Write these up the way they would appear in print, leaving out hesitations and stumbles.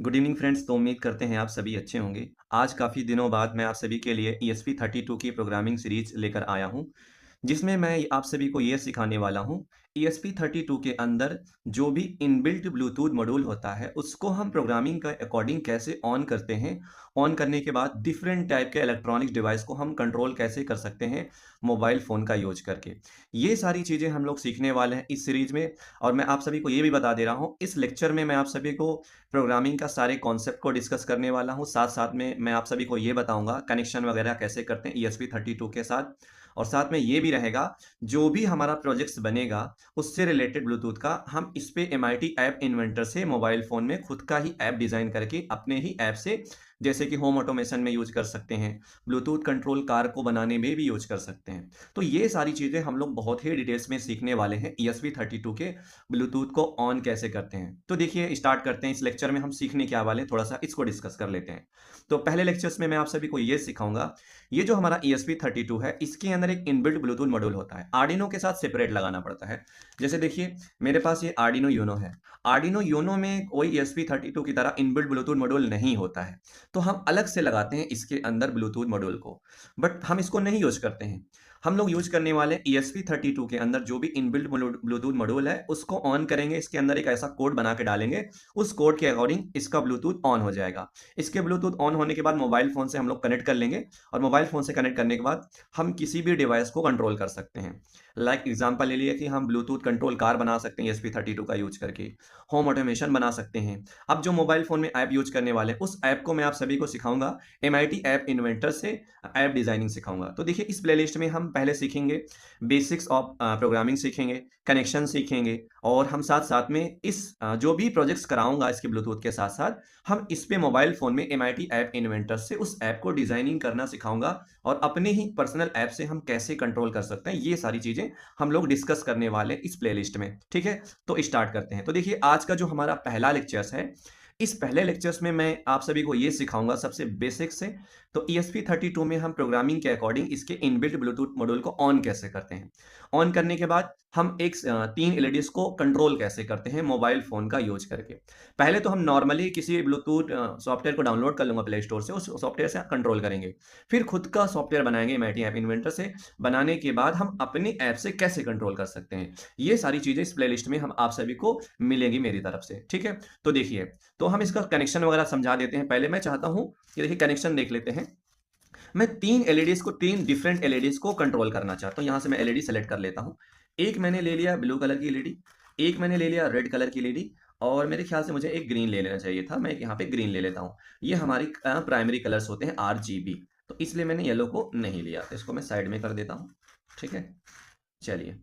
Good evening friends. तो उम्मीद करते हैं आप सभी अच्छे होंगे। आज काफ़ी दिनों बाद मैं आप सभी के लिए ESP32 की प्रोग्रामिंग सीरीज लेकर आया हूं, जिसमें मैं आप सभी को ये सिखाने वाला हूं। ESP32 के अंदर जो भी इनबिल्ट ब्लूटूथ मॉड्यूल होता है उसको हम प्रोग्रामिंग के अकॉर्डिंग कैसे ऑन करते हैं। ऑन करने के बाद डिफरेंट टाइप के इलेक्ट्रॉनिक डिवाइस को हम कंट्रोल कैसे कर सकते हैं मोबाइल फ़ोन का यूज करके। ये सारी चीज़ें हम लोग सीखने वाले हैं इस सीरीज में। और मैं आप सभी को ये भी बता दे रहा हूँ, इस लेक्चर में मैं आप सभी को प्रोग्रामिंग का सारे कॉन्सेप्ट को डिस्कस करने वाला हूँ। साथ-साथ में मैं आप सभी को ये बताऊँगा कनेक्शन वगैरह कैसे करते हैं ESP32 के साथ। और साथ में ये भी रहेगा, जो भी हमारा प्रोजेक्ट्स बनेगा, उससे रिलेटेड ब्लूटूथ का हम इस पे MIT ऐप इन्वेंटर से मोबाइल फ़ोन में खुद का ही ऐप डिज़ाइन करके अपने ही ऐप से, जैसे कि होम ऑटोमेशन में यूज़ कर सकते हैं, ब्लूटूथ कंट्रोल कार को बनाने में भी यूज़ कर सकते हैं। तो ये सारी चीज़ें हम लोग बहुत ही डिटेल्स में सीखने वाले हैं ESP32 के ब्लूटूथ को ऑन कैसे करते हैं। तो देखिए स्टार्ट करते हैं। इस लेक्चर में हम सीखने क्या वाले हैं, थोड़ा-सा इसको डिस्कस कर लेते हैं। तो पहले लेक्चर्स में मैं आप सभी को ये सिखाऊँगा, ये जो हमारा ESP32 है, इसके अंदर एक इनबिल्ट ब्लूटूथ मॉड्यूल होता है। आर्डिनो के साथ सेपरेट लगाना पड़ता है। जैसे देखिए मेरे पास ये आर्डिनो यूनो है। आर्डिनो यूनो में कोई ESP32 की तरह इनबिल्ट ब्लूटूथ मॉड्यूल नहीं होता है। तो हम अलग से लगाते हैं इसके अंदर ब्लूटूथ मॉड्यूल को। बट हम इसको नहीं यूज़ करते हैं। हम लोग यूज़ करने वाले हैं ESP32 के अंदर जो भी इनबिल्ट ब्लूटूथ मॉड्यूल है उसको ऑन करेंगे। इसके अंदर एक ऐसा कोड बना के डालेंगे, उस कोड के अकॉर्डिंग इसका ब्लूटूथ ऑन हो जाएगा। इसके ब्लूटूथ ऑन होने के बाद मोबाइल फ़ोन से हम लोग कनेक्ट कर लेंगे। और मोबाइल फ़ोन से कनेक्ट करने के बाद हम किसी भी डिवाइस को कंट्रोल कर सकते हैं। लाइक एग्जांपल ले लिए कि हम ब्लूटूथ कंट्रोल कार बना सकते हैं ESP32 का यूज़ करके, होम ऑटोमेशन बना सकते हैं। अब जो मोबाइल फ़ोन में ऐप यूज़ करने वाले हैं, उस ऐप को मैं आप सभी को सिखाऊंगा MIT ऐप इन्वेंटर से। ऐप डिज़ाइनिंग सिखाऊंगा। तो देखिए इस प्लेलिस्ट में हम पहले सीखेंगे बेसिक्स ऑफ प्रोग्रामिंग सीखेंगे, कनेक्शन सीखेंगे। और हम साथ-साथ में इस जो भी प्रोजेक्ट्स कराऊँगा इसके ब्लूटूथ के साथ-साथ, हम इस पे मोबाइल फ़ोन में MIT ऐप इन्वेंटर से उस ऐप को डिज़ाइनिंग करना सिखाऊँगा। और अपने ही पर्सनल ऐप से हम कैसे कंट्रोल कर सकते हैं, ये सारी चीज़ें हम लोग डिस्कस करने वाले हैं इस प्लेलिस्ट में। ठीक है? तो स्टार्ट करते हैं। तो देखिए आज का जो हमारा पहला लेक्चर्स है, इस पहले लेक्चर्स में मैं आप सभी को ये सिखाऊँगा सबसे बेसिक से। तो ESP32 में हम प्रोग्रामिंग के अकॉर्डिंग इसके इनबिल्ट ब्लूटूथ मॉड्यूल को ऑन कैसे करते हैं। ऑन करने के बाद हम 3 एलईडीज़ को कंट्रोल कैसे करते हैं मोबाइल फ़ोन का यूज़ करके। पहले तो हम नॉर्मली किसी ब्लूटूथ सॉफ्टवेयर को डाउनलोड कर लूँगा प्ले स्टोर से, उस सॉफ्टवेयर से कंट्रोल करेंगे। फिर खुद का सॉफ्टवेयर बनाएँगे MIT ऐप इन्वेंटर से। बनाने के बाद हम अपने ऐप से कैसे कंट्रोल कर सकते हैं। ये सारी चीज़ें इस प्लेलिस्ट में हम आप सभी को मिलेंगी मेरी तरफ से। ठीक है? तो देखिए, तो हम इसका कनेक्शन वगैरह समझा देते हैं। पहले मैं चाहता हूँ कि देखिए कनेक्शन देख लेते हैं। मैं 3 एलईडीज़ को 3 डिफरेंट एलईडीज़ को कंट्रोल करना चाहता हूँ। यहाँ से मैं एलईडी सेलेक्ट कर लेता हूँ। एक मैंने ले लिया ब्लू कलर की एलईडी, एक मैंने ले लिया रेड कलर की एलईडी और मेरे ख्याल से मुझे एक ग्रीन ले लेना चाहिए था। मैं यहाँ पे ग्रीन ले लेता हूँ। ये हमारी प्राइमरी कलर्स होते हैं RGB। तो इसलिए मैंने येलो को नहीं लिया। तो इसको मैं साइड में कर देता हूँ। ठीक है? चलिए।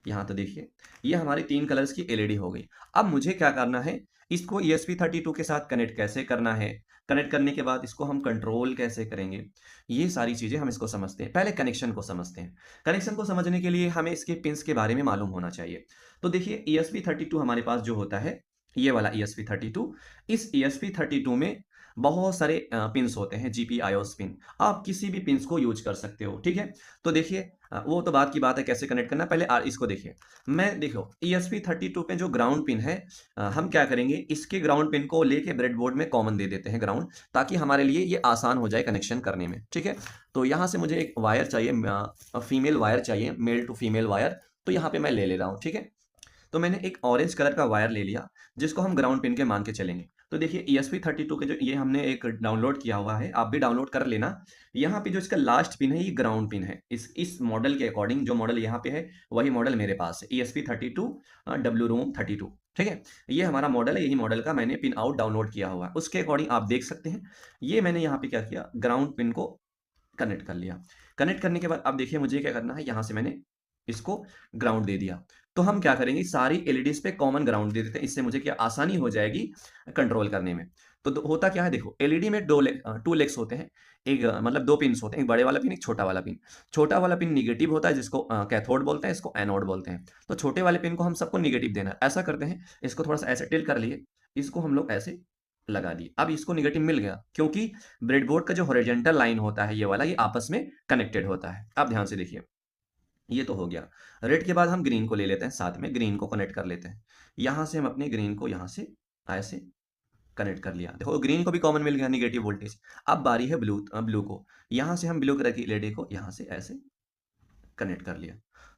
यहाँ तो देखिए, ये हमारी 3 कलर्स की एलईडी हो गई। अब मुझे क्या करना है, इसको ESP32 के साथ कनेक्ट कैसे करना है, कनेक्ट करने के बाद इसको हम कंट्रोल कैसे करेंगे, ये सारी चीज़ें हम इसको समझते हैं। पहले कनेक्शन को समझते हैं। कनेक्शन को समझने के लिए हमें इसके पिन्स के बारे में मालूम होना चाहिए। तो देखिए ESP32 हमारे पास जो होता है, ये वाला ESP32, इस ESP32 में बहुत सारे पिन्स होते हैं, GPIOS पिन। आप किसी भी पिन्स को यूज़ कर सकते हो, ठीक है? तो देखिए वो तो बात की बात है कैसे कनेक्ट करना है। पहले इसको देखिए। मैं देखो ESP32 पे जो ग्राउंड पिन है, हम क्या करेंगे, इसके ग्राउंड पिन को लेके ब्रेडबोर्ड में कॉमन दे देते हैं ग्राउंड, ताकि हमारे लिए ये आसान हो जाए कनेक्शन करने में। ठीक है? तो यहाँ से मुझे एक वायर चाहिए, फीमेल वायर चाहिए, मेल टू फीमेल वायर। तो यहाँ पे मैं ले रहा हूँ। ठीक है? तो मैंने एक ऑरेंज कलर का वायर ले लिया, जिसको हम ग्राउंड पिन के मान के चलेंगे। तो देखिए ESP32 के जो ये हमने एक डाउनलोड किया हुआ है, आप भी डाउनलोड कर लेना। यहाँ पे जो इसका लास्ट पिन है, ये ग्राउंड पिन है। इस मॉडल के अकॉर्डिंग जो मॉडल यहाँ पे है, वही मॉडल मेरे पास है, ESP32 WROM32। ठीक है? ये हमारा मॉडल है, यही मॉडल का मैंने पिन आउट डाउनलोड किया हुआ है। उसके अकॉर्डिंग आप देख सकते हैं, ये मैंने यहाँ पे क्या किया, ग्राउंड पिन को कनेक्ट कर लिया। कनेक्ट करने के बाद अब देखिए मुझे क्या करना है, यहाँ से मैंने इसको ग्राउंड दे दिया। तो हम क्या करेंगे, सारी एलईडीज़ पे कॉमन ग्राउंड दे देते हैं। इससे मुझे क्या आसानी हो जाएगी कंट्रोल करने में। तो होता क्या है देखो, एलईडी में 2 लेग्स होते हैं। एक मतलब 2 पिन्स होते हैं, एक बड़े वाला पिन, एक छोटा वाला पिन। छोटा वाला पिन नेगेटिव होता है, जिसको कैथोड बोलते हैं, इसको एनोड बोलते हैं। तो छोटे वाले पिन को हम सबको नेगेटिव देना है। ऐसा करते हैं, इसको थोड़ा-सा ऐसे टिल्ट कर लिए, इसको हम लोग ऐसे लगा दिए। अब इसको नेगेटिव मिल गया, क्योंकि ब्रेडबोर्ड का जो हॉरिजॉन्टल लाइन होता है, ये वाला, ये आपस में कनेक्टेड होता है। अब ध्यान से देखिए, ये तो हो गया। रेड के बाद हम ग्रीन को ले लेते हैं, साथ में ग्रीन को कनेक्ट कर लेते हैं। यहाँ से हम अपने ग्रीन को यहाँ से ऐसे कनेक्ट कर लिया। देखो ग्रीन को भी कॉमन मिल गया नेगेटिव वोल्टेज। अब बारी है ब्लू को। यहाँ से हम ब्लू कलर की एलईडी को यहाँ से ऐसे कनेक्ट कर लिया।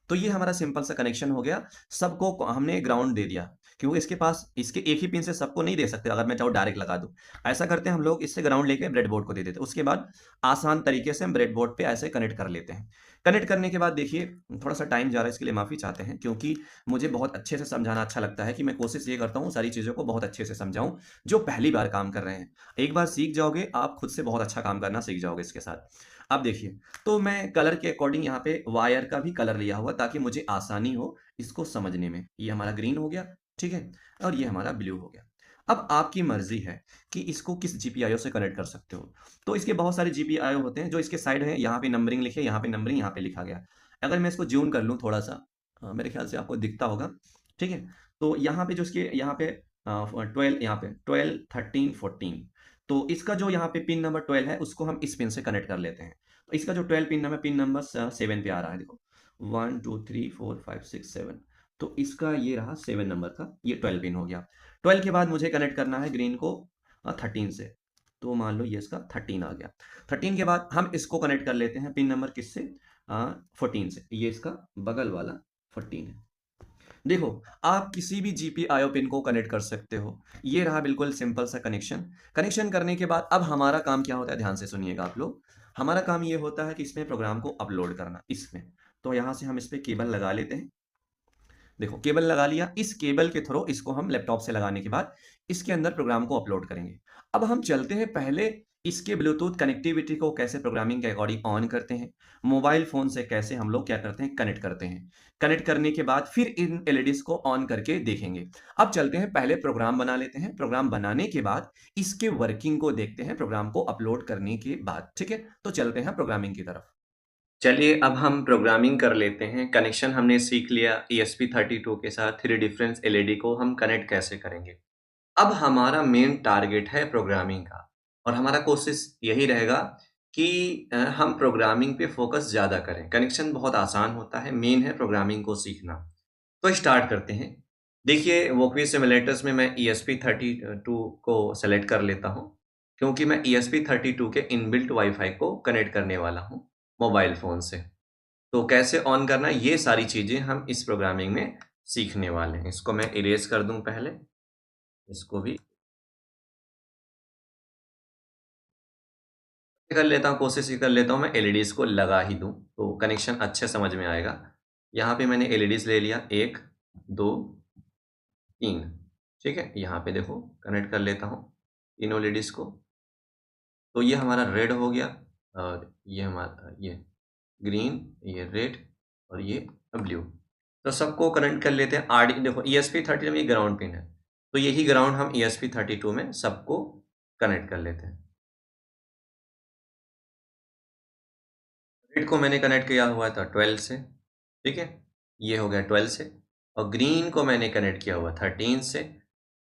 तो ये हमारा सिंपल सा कनेक्शन हो गया। सबको हमने ग्राउंड दे दिया, क्योंकि इसके पास इसके एक ही पिन से सबको नहीं दे सकते, अगर मैं चाहूँ डायरेक्ट लगा दूँ। ऐसा करते हैं हम लोग, इससे ग्राउंड लेके ब्रेडबोर्ड को दे देते हैं। उसके बाद आसान तरीके से हम ब्रेडबोर्ड पे ऐसे कनेक्ट कर लेते हैं। कनेक्ट करने के बाद देखिए थोड़ा-सा टाइम जा रहा है, इसके लिए माफ़ी चाहते हैं, क्योंकि मुझे बहुत अच्छे से समझाना अच्छा लगता है कि मैं कोशिश ये करता हूँ सारी चीज़ों को बहुत अच्छे से समझाऊँ, जो पहली बार काम कर रहे हैं। एक बार सीख जाओगे, आप खुद से बहुत अच्छा काम करना सीख जाओगे इसके साथ। अब देखिए, तो मैं कलर के अकॉर्डिंग यहाँ पे वायर का भी कलर लिया हुआ, ताकि मुझे आसानी हो इसको समझने में। ये हमारा ग्रीन हो गया, ठीक है? और ये हमारा ब्लू हो गया। अब आपकी मर्ज़ी है कि इसको किस जीपीआईओ से कनेक्ट कर सकते हो। तो इसके बहुत सारे जीपीआईओ होते हैं, जो इसके साइड है, यहाँ पे नंबरिंग लिखी है, यहाँ पे नंबरिंग, यहाँ पे लिखा गया। अगर मैं इसको ज़ूम कर लूँ थोड़ा-सा, मेरे ख़्याल से आपको दिखता होगा, ठीक है? तो यहाँ पे जो इसके यहाँ पे 12 यहाँ पे 12, 13, 14, तो इसका जो यहाँ पे पिन नंबर 12 है, उसको हम इस पिन से कनेक्ट कर लेते हैं। तो इसका जो 12 पिन नंबर 7 पे आ रहा है, देखो 1 2 3 4 5 6 7, तो इसका ये रहा 7 नंबर का, ये 12 पिन हो गया। 12 के बाद मुझे कनेक्ट करना है ग्रीन को 13 से, तो मान लो ये इसका 13 आ गया। 13 के बाद हम इसको कनेक्ट कर लेते हैं पिन नंबर किससे, 14 से, ये इसका बगल वाला 14 है। देखो, आप किसी भी जीपीआईओ पिन को कनेक्ट कर सकते हो। ये रहा बिल्कुल सिंपल सा कनेक्शन। कनेक्शन करने के बाद अब हमारा काम क्या होता है, ध्यान से सुनिएगा आप लोग। हमारा काम ये होता है कि इसमें प्रोग्राम को अपलोड करना, इसमें। तो यहाँ से हम इस पे केबल लगा लेते हैं। देखो केबल लगा लिया, इस केबल के थ्रू इसको हम लैपटॉप से लगाने के बाद इसके अंदर प्रोग्राम को अपलोड करेंगे। अब हम चलते हैं पहले इसके ब्लूटूथ कनेक्टिविटी को कैसे प्रोग्रामिंग के अकॉर्डिंग ऑन करते हैं, मोबाइल फ़ोन से कैसे हम लोग क्या करते हैं, कनेक्ट करते हैं। कनेक्ट करने के बाद फिर इन एलईडीज़ को ऑन करके देखेंगे। अब चलते हैं पहले प्रोग्राम बना लेते हैं, प्रोग्राम बनाने के बाद इसके वर्किंग को देखते हैं प्रोग्राम को अपलोड करने के बाद, ठीक है? तो चलते हैं प्रोग्रामिंग की तरफ। चलिए अब हम प्रोग्रामिंग कर लेते हैं। कनेक्शन हमने सीख लिया ESP32 के साथ 3 डिफरेंस एलईडी को हम कनेक्ट कैसे करेंगे। अब हमारा मेन टारगेट है प्रोग्रामिंग का, और हमारा कोशिश यही रहेगा कि हम प्रोग्रामिंग पे फोकस ज़्यादा करें। कनेक्शन बहुत आसान होता है, मेन है प्रोग्रामिंग को सीखना। तो स्टार्ट करते हैं। देखिए वोकवी सिमुलेटर्स में मैं ESP32 को सेलेक्ट कर लेता हूँ, क्योंकि मैं ESP32 के इनबिल्ट वाईफ़ाई को कनेक्ट करने वाला हूँ मोबाइल फ़ोन से। तो कैसे ऑन करना है, ये सारी चीज़ें हम इस प्रोग्रामिंग में सीखने वाले हैं। इसको मैं इरेज़ कर दूँ पहले, इसको भी कर लेता हूँ, कोशिश ये कर लेता हूँ मैं एलईडीज़ को लगा ही दूँ, तो कनेक्शन अच्छे समझ में आएगा। यहाँ पे मैंने एलईडीज़ ले लिया 1, 2, 3, ठीक है? यहाँ पे देखो कनेक्ट कर लेता हूँ तीनों एलईडीज़ को। तो ये हमारा रेड हो गया, और ये हमारा ये ग्रीन, ये रेड और ये ब्लू। तो सबको कनेक्ट कर लेते हैं। आरडी देखो ESP32 में ये ग्राउंड पिन है, तो यही ग्राउंड हम ESP32 में सबको कनेक्ट कर लेते हैं। रेड को मैंने कनेक्ट किया हुआ था 12 से, ठीक है? ये हो गया 12 से, और ग्रीन को मैंने कनेक्ट किया हुआ 13 से,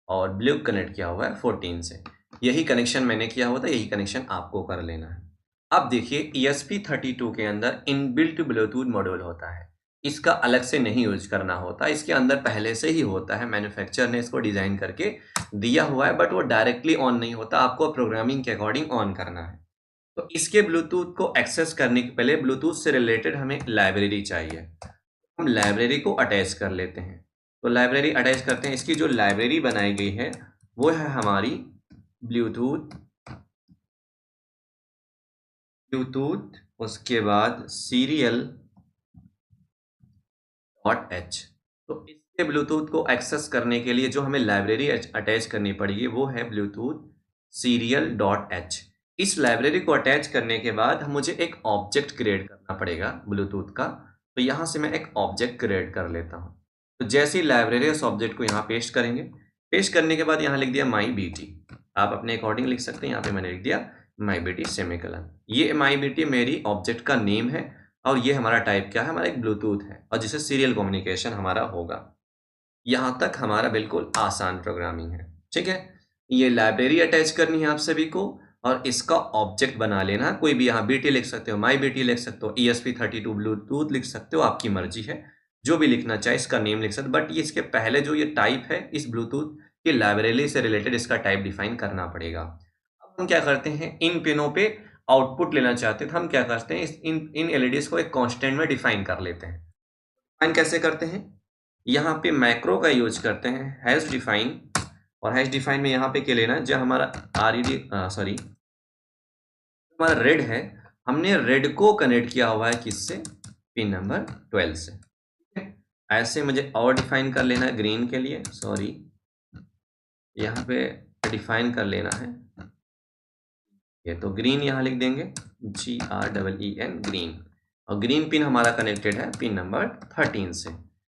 और ब्लू कनेक्ट किया हुआ है 14 से। यही कनेक्शन मैंने किया हुआ था, यही कनेक्शन आपको कर लेना है। अब देखिए ESP32 के अंदर इनबिल्ट ब्लूटूथ मॉड्यूल होता है। इसका अलग से नहीं यूज़ करना होता, इसके अंदर पहले से ही होता है, मैन्युफैक्चरर ने इसको डिज़ाइन करके दिया हुआ है, बट वो डायरेक्टली ऑन नहीं होता, आपको प्रोग्रामिंग के अकॉर्डिंग ऑन करना है। तो इसके ब्लूटूथ को एक्सेस करने के पहले ब्लूटूथ से रिलेटेड हमें लाइब्रेरी चाहिए। हम लाइब्रेरी को अटैच कर लेते हैं। तो लाइब्रेरी अटैच करते हैं। इसकी जो लाइब्रेरी बनाई गई है वो है हमारी ब्लूटूथ, उसके बाद सीरियल .h। तो इसके ब्लूटूथ को एक्सेस करने के लिए जो हमें लाइब्रेरी अटैच करनी पड़ेगी वो है ब्लूटूथ सीरियल .h। इस लाइब्रेरी को अटैच करने के बाद मुझे एक ऑब्जेक्ट क्रिएट करना पड़ेगा ब्लूटूथ का। तो यहाँ से मैं एक ऑब्जेक्ट क्रिएट कर लेता हूँ। तो जैसे ही लाइब्रेरी उस ऑब्जेक्ट को यहाँ पेस्ट करेंगे, पेस्ट करने के बाद यहाँ लिख दिया माई बीटी। आप अपने अकॉर्डिंग लिख सकते हैं, यहाँ पे मैंने लिख दिया माई बीटी सेमीकोलन। ये माई बीटी मेरी ऑब्जेक्ट का नेम है, और ये हमारा टाइप क्या है, हमारा एक ब्लूटूथ है, और जिससे सीरियल कम्युनिकेशन हमारा होगा। यहाँ तक हमारा बिल्कुल आसान प्रोग्रामिंग है, ठीक है? ये लाइब्रेरी अटैच करनी है आप सभी को, और इसका ऑब्जेक्ट बना लेना। कोई भी यहाँ बीटी लिख सकते हो, माई बीटी लिख सकते हो, ESP32 ब्लूटूथ लिख सकते हो, आपकी मर्जी है। जो भी लिखना चाहे इसका नेम लिख सकते हो, बट ये इसके पहले जो ये टाइप है इस ब्लूटूथ कि लाइब्रेरी से रिलेटेड इसका टाइप डिफाइन करना पड़ेगा। अब हम क्या करते हैं, इन पिनों पे आउटपुट लेना चाहते हैं तो हम क्या करते हैं, इन एलईडीज को एक कांस्टेंट में डिफाइन कर लेते हैं। डिफाइन कैसे करते हैं, यहाँ पे मैक्रो का यूज करते हैं, हैश डिफाइन। और हैश डिफाइन में यहाँ पे क्या लेना है, जो हमारा हमारा रेड है, हमने रेड को कनेक्ट किया हुआ है किससे, पिन नंबर 12 से। ऐसे मुझे और डिफाइन कर लेना है ग्रीन के लिए, यहाँ पे डिफाइन कर लेना है ये, तो ग्रीन यहाँ लिख देंगे GREEN ग्रीन। और ग्रीन पिन हमारा कनेक्टेड है पिन नंबर 13 से।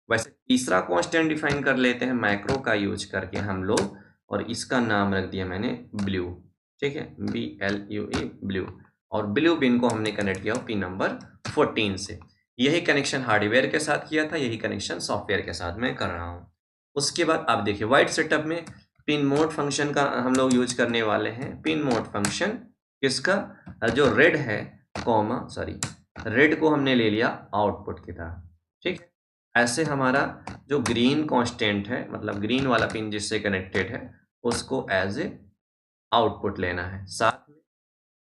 वैसे तीसरा कांस्टेंट डिफाइन कर लेते हैं मैक्रो का यूज करके हम लोग, और इसका नाम रख दिया मैंने ब्लू। ठीक है, BLUE ब्लू। और ब्लू पिन को हमने कनेक्ट किया पिन नंबर 14 से। यही कनेक्शन हार्डवेयर के साथ किया था, यही कनेक्शन सॉफ्टवेयर के साथ मैं कर रहा हूँ। उसके बाद आप देखिए वाइट सेटअप में पिन मोड फंक्शन का हम लोग यूज करने वाले हैं। पिन मोड फंक्शन किसका, जो रेड है रेड को हमने ले लिया आउटपुट की तरह। ठीक, ऐसे हमारा जो ग्रीन कांस्टेंट है, मतलब ग्रीन वाला पिन जिससे कनेक्टेड है, उसको एज ए आउटपुट लेना है। साथ में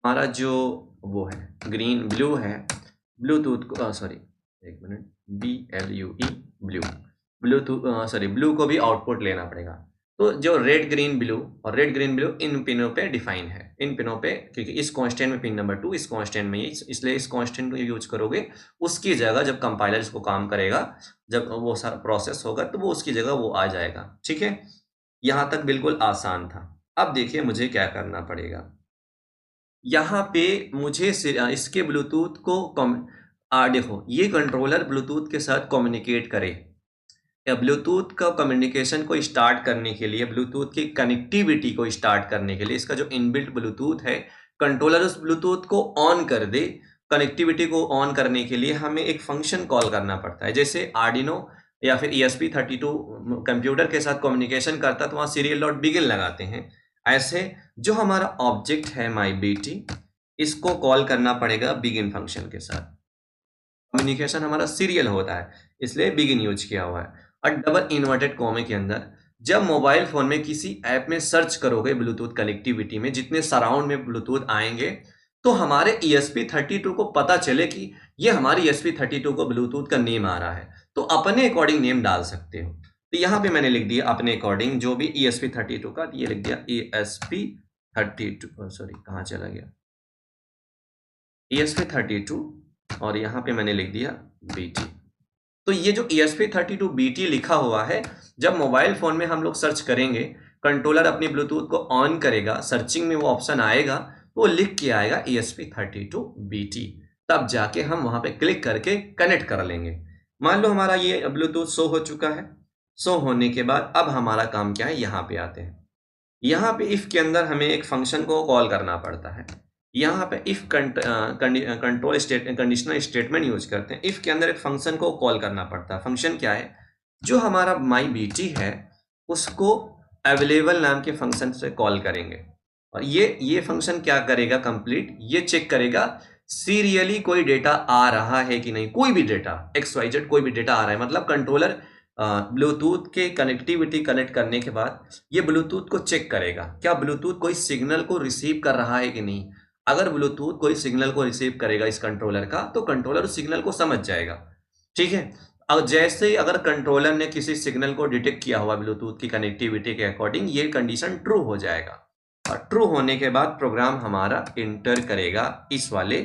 हमारा जो वो है ग्रीन ब्लू है, ब्लूटूथ को BLUE ब्लू, ब्लू को भी आउटपुट लेना पड़ेगा। तो जो रेड ग्रीन ब्लू और रेड ग्रीन ब्लू इन पिनों पे डिफाइन है, इन पिनों पे, क्योंकि इस कांस्टेंट में पिन नंबर 2 इस कांस्टेंट में, इसलिए इस कांस्टेंट को यूज करोगे। उसकी जगह जब कंपाइलर इसको काम करेगा, जब वो सारा प्रोसेस होगा, तो वो उसकी जगह वो आ जाएगा। ठीक है, यहाँ तक बिल्कुल आसान था। अब देखिए मुझे क्या करना पड़ेगा, यहाँ पे मुझे इसके ब्लूटूथ को देखो ये कंट्रोलर ब्लूटूथ के साथ कम्युनिकेट करे, या ब्लूटूथ का कम्युनिकेशन को स्टार्ट करने के लिए, ब्लूटूथ की कनेक्टिविटी को स्टार्ट करने के लिए, इसका जो इनबिल्ट ब्लूटूथ है, कंट्रोलर उस ब्लूटूथ को ऑन कर दे। कनेक्टिविटी को ऑन करने के लिए हमें एक फंक्शन कॉल करना पड़ता है। जैसे आर्डिनो या फिर ESP32 कंप्यूटर के साथ कम्युनिकेशन करता तो वहाँ serial.begin लगाते हैं। ऐसे जो हमारा ऑब्जेक्ट है MyBT, इसको कॉल करना पड़ेगा बिगिन फंक्शन के साथ। कम्युनिकेशन हमारा सीरियल होता है, इसलिए बिगिन यूज किया हुआ है। और डबल इन्वर्टेड कॉमे के अंदर जब मोबाइल फोन में किसी ऐप में सर्च करोगे ब्लूटूथ कनेक्टिविटी में, जितने सराउंड में ब्लूटूथ आएंगे, तो हमारे ESP32 को पता चले कि ये हमारी ESP32 को ब्लूटूथ का नेम आ रहा है, तो अपने अकॉर्डिंग नेम डाल सकते हो। तो यहाँ पे मैंने लिख दिया अपने अकॉर्डिंग जो भी ESP32 का, ये लिख दिया ESP32, कहाँ चला गया, ESP32, और यहाँ पे मैंने लिख दिया BT। तो ये जो ESP32 BT लिखा हुआ है, जब मोबाइल फोन में हम लोग सर्च करेंगे, कंट्रोलर अपनी ब्लूटूथ को ऑन करेगा, सर्चिंग में वो ऑप्शन आएगा, तो वो लिख के आएगा ESP32 BT, तब जाके हम वहां पे क्लिक करके कनेक्ट कर लेंगे। मान लो हमारा ये ब्लूटूथ शो हो चुका है। शो होने के बाद अब हमारा काम क्या है, यहाँ पे आते हैं। यहाँ पे इफ के अंदर हमें एक फंक्शन को कॉल करना पड़ता है। यहाँ पे इफ कंडीशनल स्टेटमेंट यूज करते हैं। इफ के अंदर एक फंक्शन को कॉल करना पड़ता है। फंक्शन क्या है, जो हमारा MyBT है उसको अवेलेबल नाम के फंक्शन से कॉल करेंगे, और ये फंक्शन क्या करेगा, कंप्लीट ये चेक करेगा सीरियली कोई डेटा आ रहा है कि नहीं। कोई भी डेटा XYZ कोई भी डेटा आ रहा है, मतलब कंट्रोलर ब्लूटूथ के कनेक्टिविटी कनेक्ट करने के बाद ये ब्लूटूथ को चेक करेगा, क्या ब्लूटूथ कोई सिग्नल को रिसीव कर रहा है कि नहीं। अगर ब्लूटूथ कोई सिग्नल को रिसीव करेगा इस कंट्रोलर का, तो कंट्रोलर उस सिग्नल को समझ जाएगा। ठीक है, अब जैसे ही अगर कंट्रोलर ने किसी सिग्नल को डिटेक्ट किया हुआ ब्लूटूथ की कनेक्टिविटी के अकॉर्डिंग, ये कंडीशन ट्रू हो जाएगा। और ट्रू होने के बाद प्रोग्राम हमारा इंटर करेगा इस वाले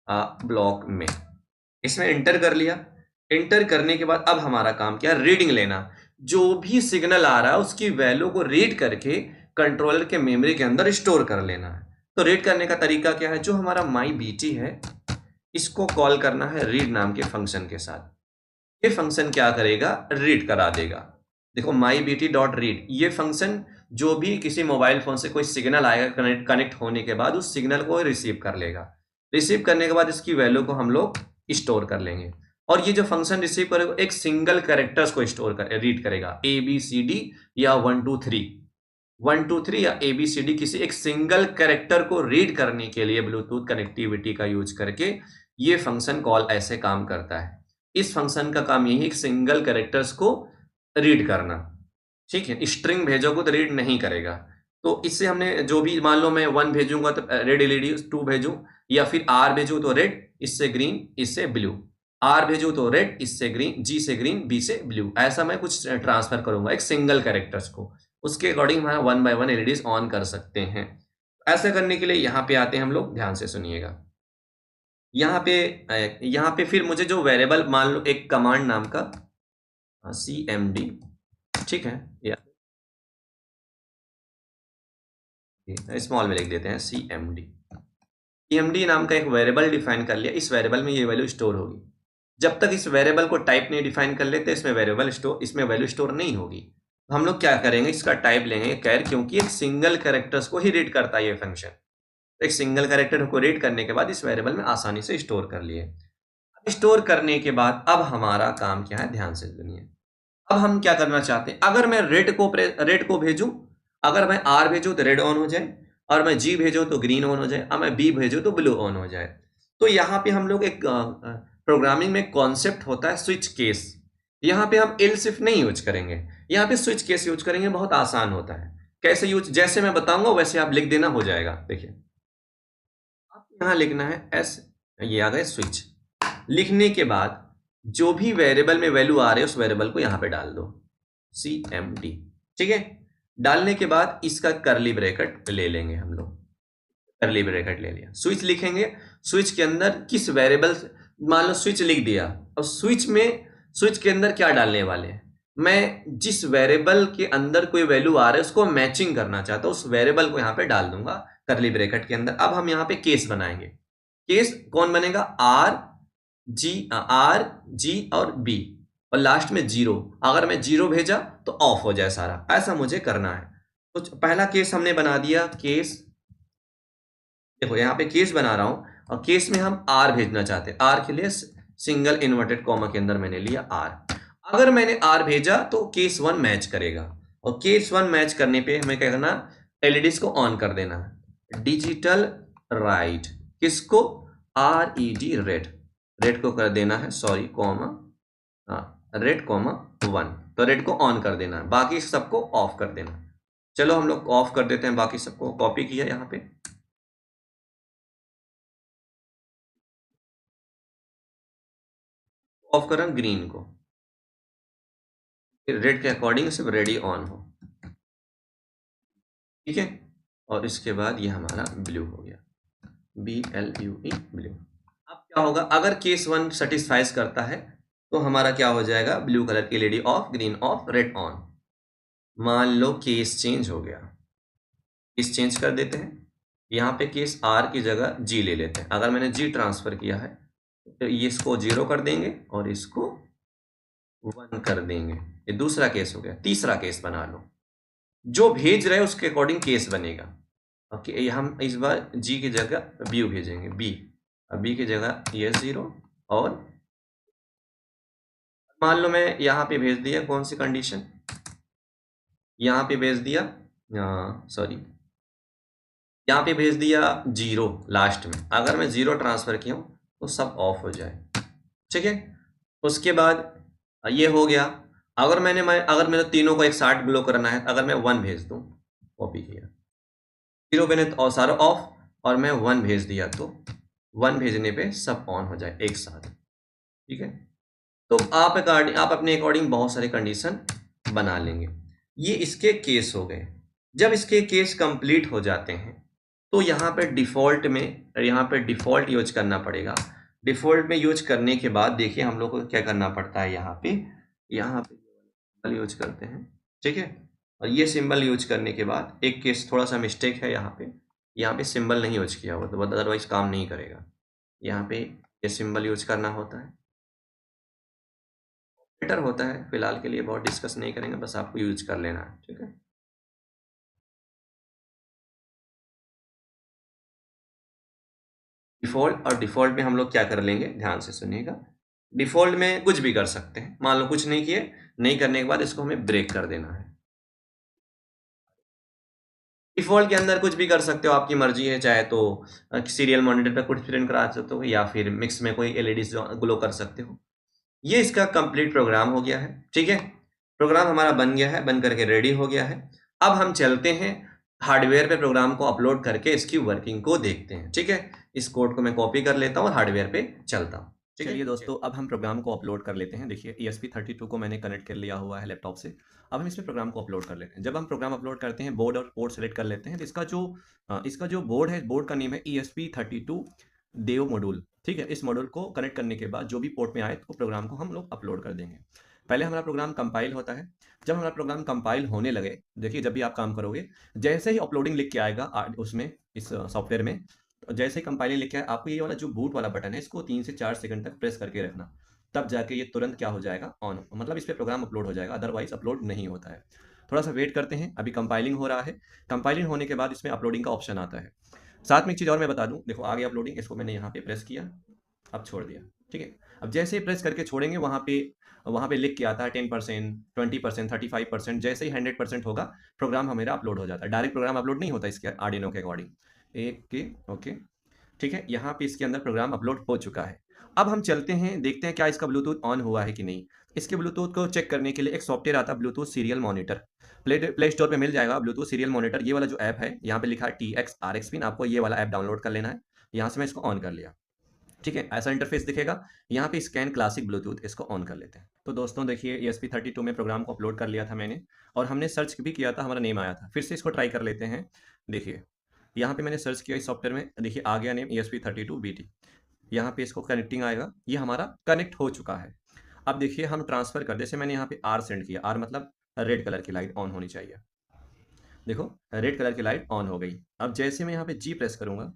ब्लॉक में। इसमें इंटर कर लिया। इंटर करने के बाद अब हमारा काम क्या, रीडिंग लेना। जो भी सिग्नल आ रहा है उसकी वैल्यू को रीड करके कंट्रोलर के मेमोरी के अंदर स्टोर कर लेना है। तो रीड करने का तरीका क्या है, जो हमारा MyBT है इसको कॉल करना है रीड नाम के फंक्शन के साथ। ये फंक्शन क्या करेगा, रीड करा देगा। देखो MyBT.read, ये फंक्शन जो भी किसी मोबाइल फोन से कोई सिग्नल आएगा कनेक्ट होने के बाद, उस सिग्नल को रिसीव कर लेगा। रिसीव करने के बाद इसकी वैल्यू को हम लोग स्टोर कर लेंगे। और ये जो फंक्शन रिसीव करेगा एक सिंगल कैरेक्टर्स को रीड करेगा, ABCD या 1 2 3 या ABCD, किसी एक सिंगल कैरेक्टर को रीड करने के लिए ब्लूटूथ कनेक्टिविटी का यूज करके ये फंक्शन कॉल ऐसे काम करता है। इस फंक्शन का काम यही एक सिंगल कैरेक्टर्स को रीड करना। ठीक है, स्ट्रिंग भेजोगे तो रीड नहीं करेगा। तो इससे हमने जो भी मान लो मैं 1 भेजूंगा तो रेड एलईडी 2 भेजूं, या फिर आर भेजूं तो रेड, इससे ग्रीन, इससे ब्लू, आर भेजूं तो रेड, इससे ग्रीन, जी से ग्रीन, बी से ब्लू, ऐसा मैं कुछ ट्रांसफर करूंगा एक सिंगल कैरेक्टर्स को। उसके अकॉर्डिंग हमारा 1 बाय 1 एलईडीज ऑन कर सकते हैं। ऐसा करने के लिए यहाँ पे आते हैं हम लोग, ध्यान से सुनिएगा। यहाँ पे फिर मुझे जो वेरिएबल मान लो एक कमांड नाम का CMD, ठीक है, या स्मॉल में लिख देते हैं CMD नाम का एक वेरिएबल डिफाइन कर लिया। इस वेरिएबल में ये वैल्यू स्टोर होगी। जब तक इस वेरिएबल को टाइप नहीं डिफाइन कर लेते इसमें वैल्यू स्टोर नहीं होगी। तो हम लोग क्या करेंगे, इसका टाइप लेंगे कैर, क्योंकि एक सिंगल कैरेक्टर्स को ही रीड करता है ये फंक्शन। एक सिंगल कैरेक्टर को रीड करने के बाद इस वेरिएबल में आसानी से स्टोर कर लिए। स्टोर करने के बाद अब हमारा काम क्या है, ध्यान से सुनिए। अब हम क्या करना चाहते हैं, अगर मैं रेड को भेजूं, अगर मैं आर भेजूं तो रेड ऑन हो जाए, और मैं जी भेजूं तो ग्रीन ऑन हो जाए, और मैं बी भेजूं तो ब्लू ऑन हो जाए। तो यहाँ पे हम लोग एक प्रोग्रामिंग में कॉन्सेप्ट होता है स्विच केस। यहाँ पे हम एल्स इफ नहीं यूज करेंगे, यहाँ पे स्विच केस यूज करेंगे। बहुत आसान होता है। कैसे यूज, जैसे मैं बताऊंगा वैसे आप लिख देना, हो जाएगा। देखिए, आप यहाँ लिखना है एस, ये आ गए स्विच। लिखने के बाद जो भी वेरिएबल में वैल्यू आ रही है उस वेरिएबल को यहां पे डाल दो, CMD। ठीक है, डालने के बाद इसका करली ब्रैकेट ले लेंगे हम लोग। करली ब्रैकेट ले लिया, स्विच लिखेंगे। स्विच के अंदर किस वेरिएबल, मान लो स्विच लिख दिया, अब स्विच के अंदर क्या डालने वाले हैं, मैं जिस वेरिएबल के अंदर कोई वैल्यू आ रहा है उसको मैचिंग करना चाहता हूं, उस वेरिएबल को यहां पे डाल दूंगा करली ब्रैकेट के अंदर। अब हम यहां पे केस बनाएंगे। केस कौन बनेगा, आर जी और बी, और लास्ट में 0। अगर मैं 0 भेजा तो ऑफ हो जाए सारा, ऐसा मुझे करना है। तो पहला केस हमने बना दिया, केस, देखो यहाँ पे केस बना रहा हूं, और केस में हम आर भेजना चाहते हैं। आर के लिए सिंगल इन्वर्टेड कॉमा के अंदर मैंने लिया आर। अगर मैंने आर भेजा तो केस 1 मैच करेगा, और केस 1 मैच करने पे हमें क्या करना, एलईडीज को ऑन कर देना है। डिजिटल राइट, किसको, RED रेड, रेड को कर देना है, सॉरी कॉमा, रेड कॉमा 1, तो रेड को ऑन कर देना है, बाकी सबको ऑफ कर देना। चलो हम लोग ऑफ कर देते हैं, बाकी सबको कॉपी किया यहाँ पे, ऑफ कर ग्रीन को, फिर रेड के अकॉर्डिंग सिर्फ रेड ही ऑन हो। ठीक है, और इसके बाद ये हमारा ब्लू हो गया, BLUE ब्लू। अब क्या होगा, अगर केस 1 सेटिस्फाइज करता है तो हमारा क्या हो जाएगा, ब्लू कलर की LED of, green of, red on. मान लो केस चेंज हो गया, केस चेंज कर देते हैं। यहाँ पे केस R की जगह G ले लेते हैं। अगर मैंने G ट्रांसफर किया है तो ये इसको 0 कर देंगे और इसको 1 कर देंगे। ये दूसरा केस हो गया। तीसरा केस बना लो, जो भेज रहे हैं उसके अकॉर्डिंग केस बनेगा। ओके, हम इस बार G की जगह B भेजेंगे, B की जगह ये 0, और मान लो मैं यहाँ पे भेज दिया, कौन सी कंडीशन, यहाँ पे भेज दिया, सॉरी, यहाँ पे भेज दिया 0 लास्ट में। अगर मैं 0 ट्रांसफर किया हूँ तो सब ऑफ हो जाए। ठीक है, उसके बाद ये हो गया। अगर मेरे तीनों को एक साथ ब्लो करना है, अगर मैं 1 भेज दूँ, कॉपी किया, 0 मैंने और सारा ऑफ, और मैं 1 भेज दिया तो 1 भेजने पे सब ऑन हो जाए एक साथ। ठीक है, तो आप अपने अकॉर्डिंग बहुत सारे कंडीशन बना लेंगे। ये इसके केस हो गए। जब इसके केस कंप्लीट हो जाते हैं तो यहाँ पे डिफ़ॉल्ट यूज करना पड़ेगा। डिफ़ॉल्ट में यूज करने के बाद देखिए हम लोग को क्या करना पड़ता है, यहाँ पे सिंबल यूज करते हैं। ठीक है, और ये सिंबल यूज करने के बाद एक केस थोड़ा सा मिस्टेक है, यहाँ पे सिंबल नहीं यूज किया हुआ, तो अदरवाइज काम नहीं करेगा। यहाँ पे ये सिंबल यूज करना होता है, बेटर होता है। फिलहाल के लिए बहुत डिस्कस नहीं करेंगे, बस आपको यूज कर लेना है। ठीक है, डिफ़ॉल्ट, और डिफ़ॉल्ट में हम लोग क्या कर लेंगे, ध्यान से सुनिएगा। डिफ़ॉल्ट में कुछ भी कर सकते हैं। मान लो कुछ नहीं किए, नहीं करने के बाद इसको हमें ब्रेक कर देना है। डिफ़ॉल्ट के अंदर कुछ भी कर सकते हो, आपकी मर्जी है। चाहे तो सीरियल मॉनिटर पे कुछ प्रिंट करा सकते हो, या फिर मिक्स में कोई एलईडी ग्लो कर सकते हो। ये इसका कंप्लीट प्रोग्राम हो गया है। ठीक है, प्रोग्राम हमारा बन गया है, बन करके रेडी हो गया है। अब हम चलते हैं हार्डवेयर पे प्रोग्राम को अपलोड करके इसकी वर्किंग को देखते हैं, ठीक है? इस कोड को मैं कॉपी कर लेता हूँ और हार्डवेयर पे चलता हूँ, ठीक है? चलिए दोस्तों, अब हम प्रोग्राम को अपलोड कर लेते हैं। देखिए ESP32 को मैंने कनेक्ट कर लिया हुआ है लैपटॉप से। अब हम इसमें प्रोग्राम को अपलोड कर लेते हैं। जब हम प्रोग्राम अपलोड करते हैं, बोर्ड और पोर्ट सेलेक्ट कर लेते हैं, तो इसका जो बोर्ड है, बोर्ड का नेम है ESP32 देव मॉड्यूल, ठीक है? इस मॉड्यूल को कनेक्ट करने के बाद जो भी पोर्ट में आए, तो प्रोग्राम को हम लोग अपलोड कर देंगे। पहले हमारा प्रोग्राम कंपाइल होता है। जब हमारा प्रोग्राम कंपाइल होने लगे, देखिए जब भी आप काम करोगे, जैसे ही अपलोडिंग लिख के आएगा उसमें, इस सॉफ्टवेयर में, तो जैसे ही कंपाइलिंग लिख के आए, आपको ये वाला जो बूट वाला बटन है, इसको 3 से 4 सेकंड तक प्रेस करके रखना। तब जाके ये तुरंत क्या हो जाएगा, ऑन, मतलब इस पे प्रोग्राम अपलोड हो जाएगा, अदरवाइज अपलोड नहीं होता है। थोड़ा सा वेट करते हैं, अभी कंपाइलिंग हो रहा है। कंपाइलिंग होने के बाद इसमें अपलोडिंग का ऑप्शन आता है। साथ में एक चीज़ और मैं बता दूं, देखो आगे अपलोडिंग, इसको मैंने यहाँ पे प्रेस किया, अब छोड़ दिया, ठीक है? अब जैसे ही प्रेस करके छोड़ेंगे, वहाँ पे लिख के आता है 10%, 20%, 35%। जैसे ही 100% होगा, प्रोग्राम हमारा अपलोड हो जाता है। डायरेक्ट प्रोग्राम अपलोड नहीं होता इसके आर्डिनो के अकॉर्डिंग। एक के ओके, ठीक है? यहाँ पे इसके अंदर प्रोग्राम अपलोड हो चुका है। अब हम चलते हैं, देखते हैं क्या इसका ब्लूटूथ ऑन हुआ है कि नहीं। इसके ब्लूटूथ को चेक करने के लिए एक सॉफ्टवेयर आता है, Bluetooth serial monitor. Play store पे मिल जाएगा ब्लूटूथ सीरियल मॉनिटर, ये वाला जो ऐप है, यहाँ पे लिखा है TX RX पिन, आपको ये वाला ऐप डाउनलोड कर लेना है। यहाँ से मैं इसको ऑन कर लिया, ठीक है? ऐसा इंटरफेस दिखेगा। यहाँ पे स्कैन क्लासिक ब्लूटूथ, इसको ऑन कर लेते हैं। तो दोस्तों देखिए, ESP32 में प्रोग्राम को अपलोड कर लिया था मैंने, और हमने सर्च भी किया था, हमारा नेम आया था। फिर से इसको ट्राई कर लेते हैं। देखिए यहाँ पे मैंने सर्च किया इस सॉफ्टवेयर में, देखिए आ गया नेम ESP32 BT। यहाँ पे इसको कनेक्टिंग आएगा, ये हमारा कनेक्ट हो चुका है। अब देखिए हम ट्रांसफर कर, जैसे मैंने यहाँ पे R सेंड किया, R मतलब रेड कलर की लाइट ऑन होनी चाहिए। देखो रेड कलर की लाइट ऑन हो गई। अब जैसे मैं यहाँ पे G प्रेस करूंगा,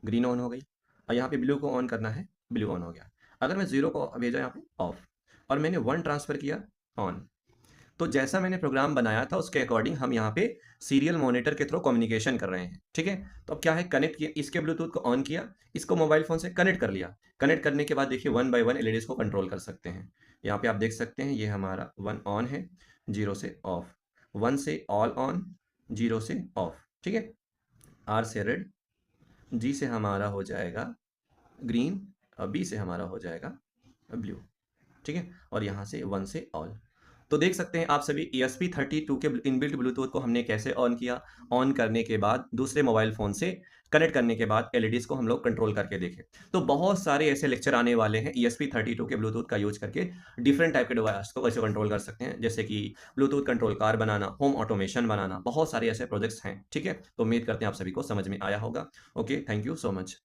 ग्रीन ऑन हो गई। और यहाँ पे ब्लू को ऑन करना है, ब्लू ऑन हो गया। अगर मैं 0 को भेजा यहाँ पे ऑफ, और मैंने 1 ट्रांसफर किया, ऑन। तो जैसा मैंने प्रोग्राम बनाया था उसके अकॉर्डिंग हम यहाँ पे सीरियल मॉनिटर के थ्रू कम्युनिकेशन कर रहे हैं, ठीक है? तो अब क्या है, कनेक्ट किया, इसके ब्लूटूथ को ऑन किया, इसको मोबाइल फोन से कनेक्ट कर लिया। कनेक्ट करने के बाद देखिए 1 बाय 1 एलईडीज को कंट्रोल कर सकते हैं। यहाँ पे आप देख सकते हैं, ये हमारा 1 ऑन है, 0 से ऑफ, 1 से ऑल ऑन, 0 से ऑफ, ठीक है? R से रेड, G से हमारा हो जाएगा ग्रीन, और B से हमारा हो जाएगा ब्लू, ठीक है? और यहाँ से 1 से ऑल। तो देख सकते हैं आप सभी, ESP32 के इनबिल्ट ब्लूटूथ को हमने कैसे ऑन किया। ऑन करने के बाद दूसरे मोबाइल फ़ोन से कनेक्ट करने के बाद एलईडीज़ को हम लोग कंट्रोल करके देखें। तो बहुत सारे ऐसे लेक्चर आने वाले हैं, ESP32 के ब्लूटूथ का यूज़ करके डिफरेंट टाइप के डिवाइस को कैसे कंट्रोल कर सकते हैं, जैसे कि ब्लूटूथ कंट्रोल कार बनाना, होम ऑटोमेशन बनाना, बहुत सारे ऐसे प्रोजेक्ट्स हैं, ठीक है? तो उम्मीद करते हैं आप सभी को समझ में आया होगा। Okay, thank you so much.